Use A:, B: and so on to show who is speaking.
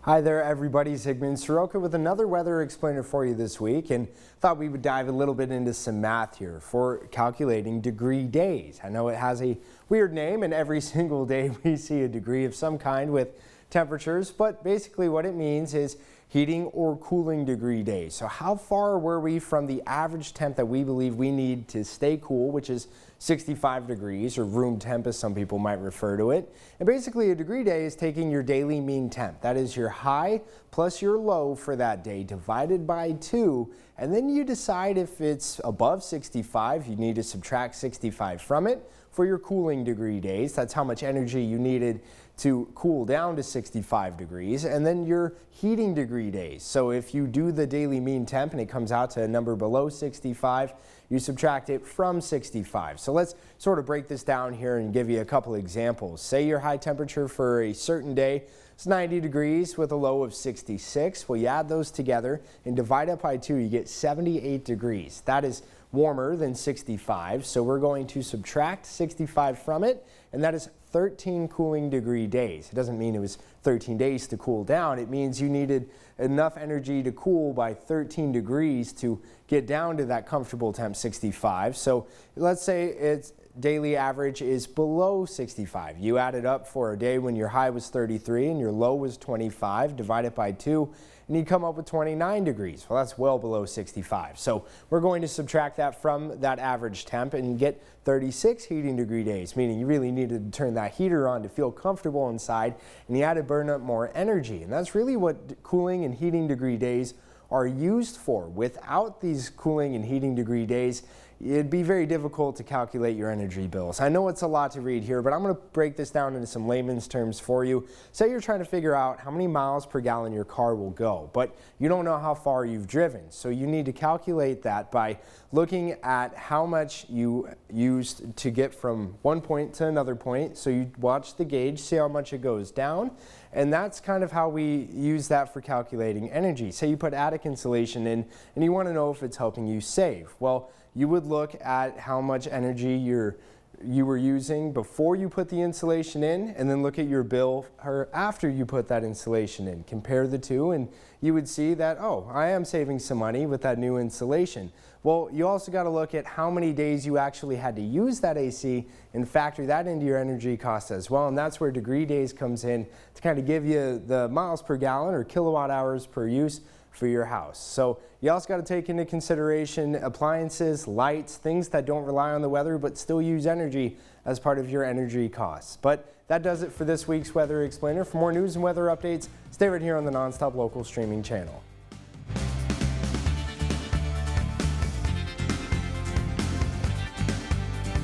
A: Hi there everybody, Sigmund Seroka with another weather explainer for you this week, and thought we would dive a little bit into some math here for calculating degree days. I know it has a weird name and every single day we see a degree of some kind with temperatures, but basically what it means is heating or cooling degree days. So how far were we from the average temp that we believe we need to stay cool, which is 65 degrees, or room temp as some people might refer to it. And basically a degree day is taking your daily mean temp. That is your high plus your low for that day divided by 2, and then you decide if it's above 65, you need to subtract 65 from it for your cooling degree days. That's how much energy you needed to cool down to 65 degrees, and then your heating degree days. So if you do the daily mean temp and it comes out to a number below 65, you subtract it from 65. So let's sort of break this down here and give you a couple examples. Say your high temperature for a certain day is 90 degrees with a low of 66. Well, you add those together and divide it by 2, you get 78 degrees. That is warmer than 65, so we're going to subtract 65 from it, and that is 13 cooling degree days. It doesn't mean it was 13 days to cool down. It means you needed enough energy to cool by 13 degrees to get down to that comfortable temp 65. So let's say its daily average is below 65. You add it up for a day when your high was 33 and your low was 25, divide it by 2, and you come up with 29 degrees. Well, that's well below 65. So we're going to subtract that from that average temp and get 36 heating degree days, meaning you really needed to turn that heater on to feel comfortable inside, and you had to burn up more energy. And that's really what cooling and heating degree days are used for. Without these cooling and heating degree days, it'd be very difficult to calculate your energy bills. I know it's a lot to read here, but I'm going to break this down into some layman's terms for you. Say you're trying to figure out how many miles per gallon your car will go, but you don't know how far you've driven. So you need to calculate that by looking at how much you used to get from one point to another point. So you watch the gauge, see how much it goes down, and that's kind of how we use that for calculating energy. Say you put attic insulation in and you want to know if it's helping you save. Well, you would look at how much energy you were using before you put the insulation in, and then look at your bill after you put that insulation in. Compare the two, and you would see that, oh, I am saving some money with that new insulation. Well, you also got to look at how many days you actually had to use that AC and factor that into your energy costs as well. And that's where degree days comes in to kind of give you the miles per gallon or kilowatt hours per use for your house. So you also got to take into consideration appliances, lights, things that don't rely on the weather but still use energy as part of your energy costs. But that does it for this week's Weather Explainer. For more news and weather updates, stay right here on the Nonstop Local streaming channel.